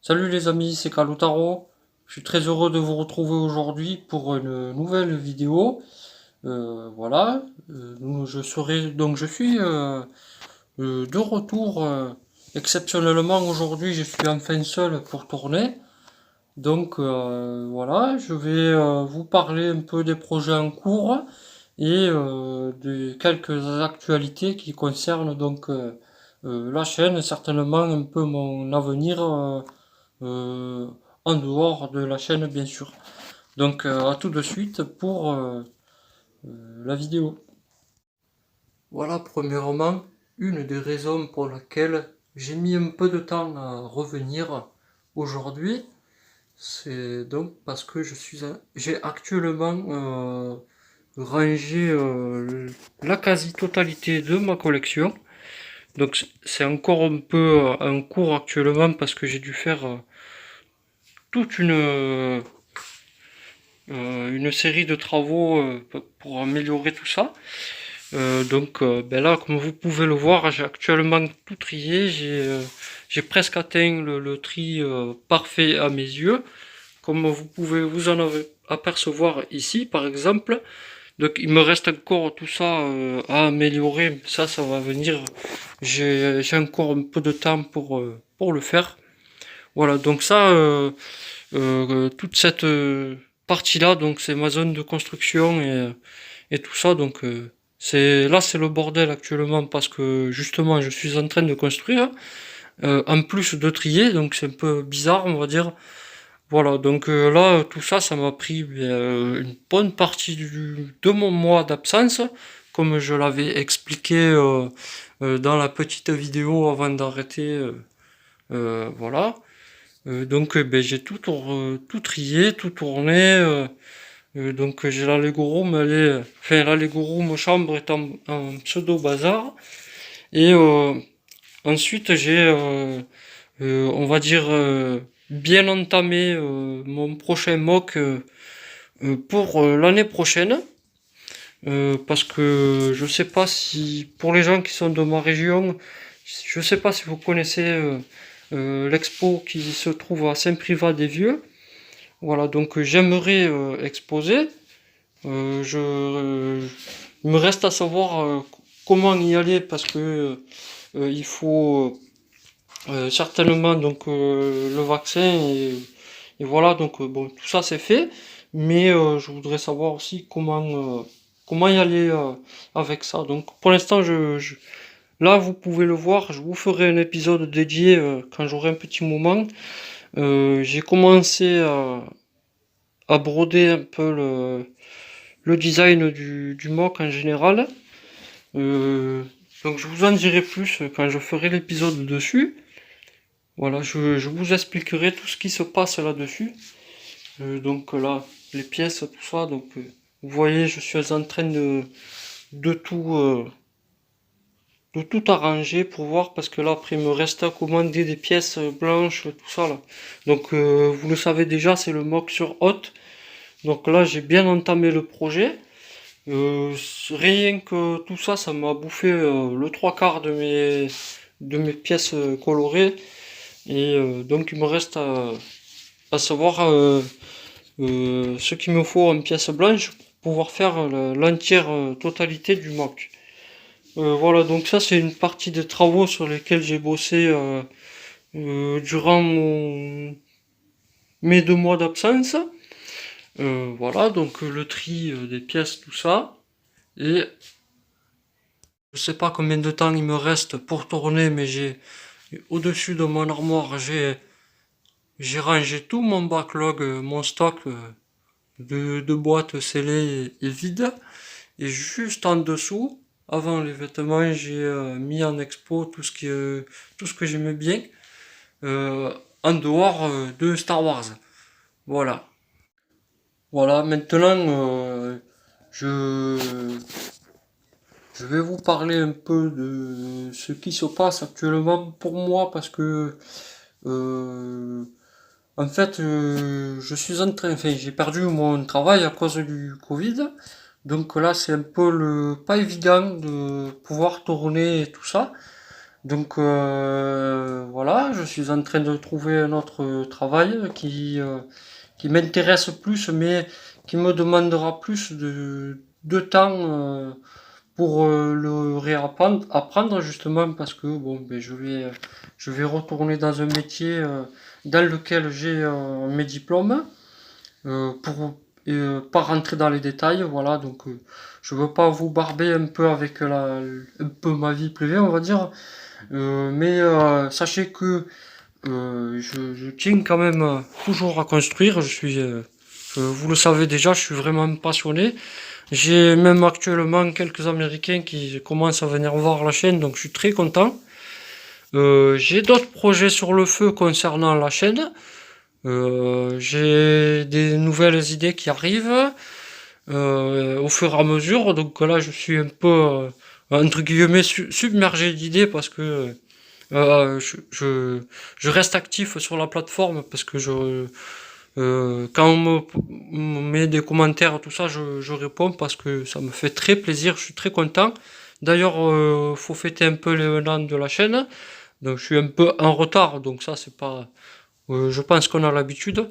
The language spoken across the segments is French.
Salut les amis, c'est Kalutaro. Je suis très heureux de vous retrouver aujourd'hui pour une nouvelle vidéo. Voilà, je suis de retour exceptionnellement aujourd'hui. Je suis enfin seul pour tourner. Donc voilà, je vais vous parler un peu des projets en cours et de quelques actualités qui concernent la chaîne, certainement un peu mon avenir. Euh, En dehors de la chaîne bien sûr. Donc à tout de suite pour la vidéo. Voilà premièrement une des raisons pour laquelle j'ai mis un peu de temps à revenir aujourd'hui, c'est donc parce que j'ai actuellement rangé la quasi-totalité de ma collection. Donc c'est encore un peu en cours actuellement parce que j'ai dû faire toute une série de travaux pour améliorer tout ça. Là, comme vous pouvez le voir, j'ai actuellement tout trié. J'ai presque atteint le tri parfait à mes yeux, comme vous pouvez vous en apercevoir ici, par exemple. Donc, il me reste encore tout ça à améliorer. Ça va venir. J'ai encore un peu de temps pour le faire. Voilà. Toute cette partie-là, donc c'est ma zone de construction et tout ça. C'est le bordel actuellement parce que justement je suis en train de construire en plus de trier, donc c'est un peu bizarre on va dire. Voilà, là tout ça, ça m'a pris une bonne partie de mon mois d'absence, comme je l'avais expliqué dans la petite vidéo avant d'arrêter. Voilà. J'ai tout trié, tout tourné. J'ai la Lego Room, la Lego Room chambre est en pseudo bazar. Et ensuite on va dire, bien entamé mon prochain mock pour l'année prochaine. Parce que je sais pas si, pour les gens qui sont de ma région, je sais pas si vous connaissez l'expo qui se trouve à Saint-Privat-des-Vieux. Voilà, j'aimerais exposer. Il me reste à savoir comment y aller parce que il faut certainement le vaccin et voilà bon tout ça c'est fait, mais je voudrais savoir aussi comment y aller avec ça. Donc pour l'instant là vous pouvez le voir, je vous ferai un épisode dédié quand j'aurai un petit moment. J'ai commencé à broder un peu le design du mock en général. Donc je vous en dirai plus quand je ferai l'épisode dessus. Voilà, je vous expliquerai tout ce qui se passe là-dessus. Là, les pièces, tout ça. Vous voyez, je suis en train de tout, euh, de tout arranger pour voir parce que là, après, il me reste à commander des pièces blanches, tout ça là. Vous le savez déjà, c'est le mock sur Hot. Donc là, j'ai bien entamé le projet. Rien que tout ça, ça m'a bouffé le trois quarts de mes pièces colorées. Et il me reste à savoir ce qu'il me faut en pièces blanches pour pouvoir faire l'entière totalité du mock. Voilà, donc ça c'est une partie des travaux sur lesquels j'ai bossé durant mes 2 mois d'absence. Voilà, le tri des pièces, tout ça. Et je sais pas combien de temps il me reste pour tourner, mais j'ai au-dessus de mon armoire, j'ai rangé tout mon backlog, mon stock de boîtes scellées et vides. Et juste en dessous, avant les vêtements, j'ai mis en expo tout ce que j'aimais bien, en dehors de Star Wars. Voilà. Voilà, maintenant, je, je vais vous parler un peu de ce qui se passe actuellement pour moi parce que euh, en fait, je suis en train, enfin, j'ai perdu mon travail à cause du Covid. Donc là, c'est un peu pas évident de pouvoir tourner et tout ça. Donc voilà, je suis en train de trouver un autre travail qui m'intéresse plus, mais qui me demandera plus de temps pour le réapprendre, apprendre justement parce que bon, ben, je vais retourner dans un métier dans lequel j'ai mes diplômes pour pas rentrer dans les détails, voilà. Donc je veux pas vous barber un peu avec un peu ma vie privée, on va dire. Mais sachez que je tiens quand même toujours à construire. Vous le savez déjà, je suis vraiment passionné. J'ai même actuellement quelques Américains qui commencent à venir voir la chaîne, donc je suis très content. J'ai d'autres projets sur le feu concernant la chaîne. J'ai des nouvelles idées qui arrivent au fur et à mesure. Donc là, je suis un peu entre guillemets submergé d'idées parce que euh, je, je, je reste actif sur la plateforme parce que quand me met des commentaires, tout ça, je réponds parce que ça me fait très plaisir, je suis très content. D'ailleurs, faut fêter un peu les 1 an de la chaîne, donc je suis un peu en retard, donc ça c'est pas, je pense qu'on a l'habitude.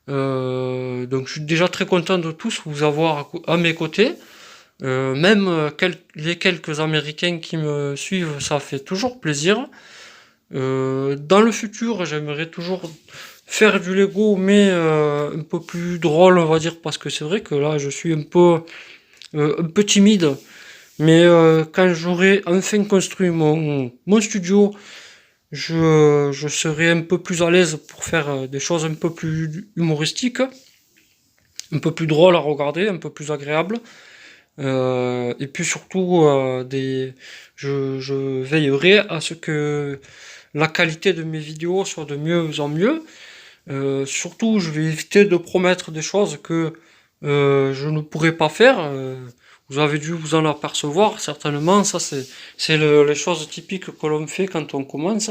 Donc je suis déjà très content de tous vous avoir à mes côtés. Même les quelques Américains qui me suivent, ça fait toujours plaisir. Dans le futur, j'aimerais toujours faire du Lego, mais un peu plus drôle, on va dire, parce que c'est vrai que là, je suis un peu timide. Mais quand j'aurai enfin construit mon studio, je serai un peu plus à l'aise pour faire des choses un peu plus humoristiques, un peu plus drôles à regarder, un peu plus agréables. Et puis surtout, je veillerai à ce que la qualité de mes vidéos soit de mieux en mieux. Surtout, je vais éviter de promettre des choses que je ne pourrai pas faire. Vous avez dû vous en apercevoir certainement. Ça, c'est les choses typiques que l'on fait quand on commence.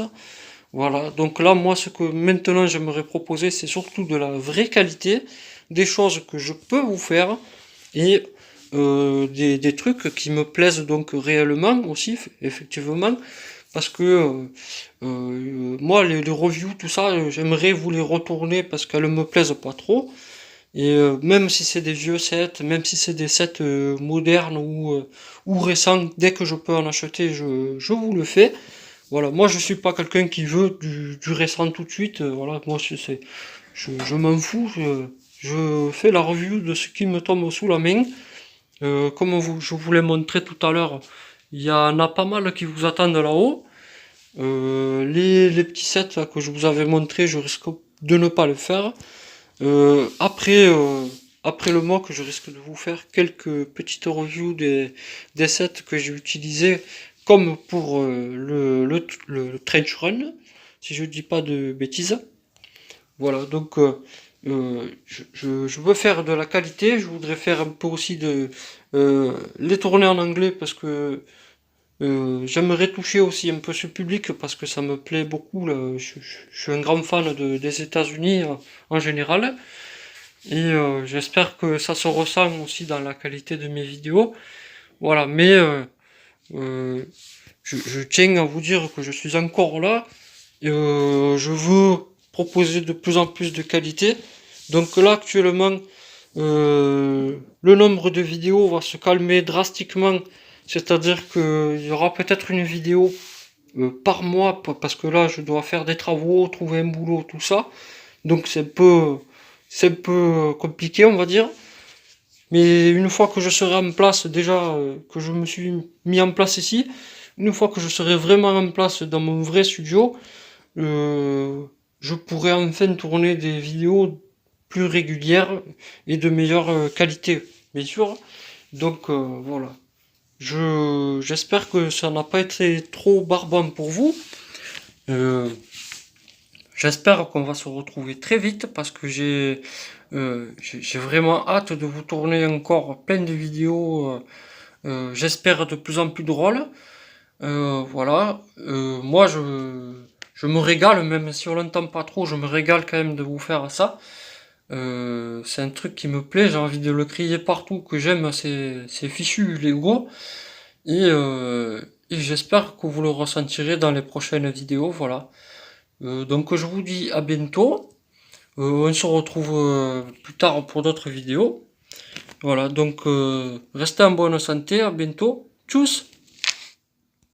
Voilà. Donc là, moi, ce que maintenant j'aimerais proposer, c'est surtout de la vraie qualité, des choses que je peux vous faire et des trucs qui me plaisent donc réellement aussi, effectivement, parce que moi, les reviews, tout ça, j'aimerais vous les retourner parce qu'elles me plaisent pas trop. Et même si c'est des vieux sets, même si c'est des sets modernes ou récents, dès que je peux en acheter, je vous le fais. Voilà, moi je suis pas quelqu'un qui veut du récent tout de suite. Voilà, moi je m'en fous. Je fais la review de ce qui me tombe sous la main. Je vous l'ai montré tout à l'heure, il y en a pas mal qui vous attendent là-haut. Les petits sets là, que je vous avais montré, je risque de ne pas le faire. Après le mois que je risque de vous faire quelques petites reviews des sets que j'ai utilisés, comme pour le Trench Run, si je dis pas de bêtises. Voilà, donc je veux faire de la qualité, je voudrais faire un peu aussi les tourner en anglais parce que j'aimerais toucher aussi un peu ce public parce que ça me plaît beaucoup. Là. Je suis un grand fan des États-Unis en général et j'espère que ça se ressent aussi dans la qualité de mes vidéos. Voilà, mais euh, je tiens à vous dire que je suis encore là. Et, je veux proposer de plus en plus de qualité. Donc là actuellement, le nombre de vidéos va se calmer drastiquement. C'est-à-dire qu'il y aura peut-être une vidéo par mois, parce que là je dois faire des travaux, trouver un boulot, tout ça. Donc c'est un peu compliqué, on va dire. Mais une fois que je serai en place, déjà que je me suis mis en place ici, une fois que je serai vraiment en place dans mon vrai studio, euh, je pourrais enfin tourner des vidéos plus régulières et de meilleure qualité, bien sûr. Donc voilà. J'espère que ça n'a pas été trop barbant pour vous. Euh, J'espère qu'on va se retrouver très vite parce que j'ai vraiment hâte de vous tourner encore plein de vidéos. J'espère de plus en plus drôles. Voilà. Moi, je me régale, même si on l'entend pas trop, je me régale quand même de vous faire ça. C'est un truc qui me plaît, j'ai envie de le crier partout, que j'aime ces fichus Lego. Et et j'espère que vous le ressentirez dans les prochaines vidéos, voilà. Donc je vous dis à bientôt. On se retrouve plus tard pour d'autres vidéos. Voilà, donc restez en bonne santé, à bientôt. Tchuss!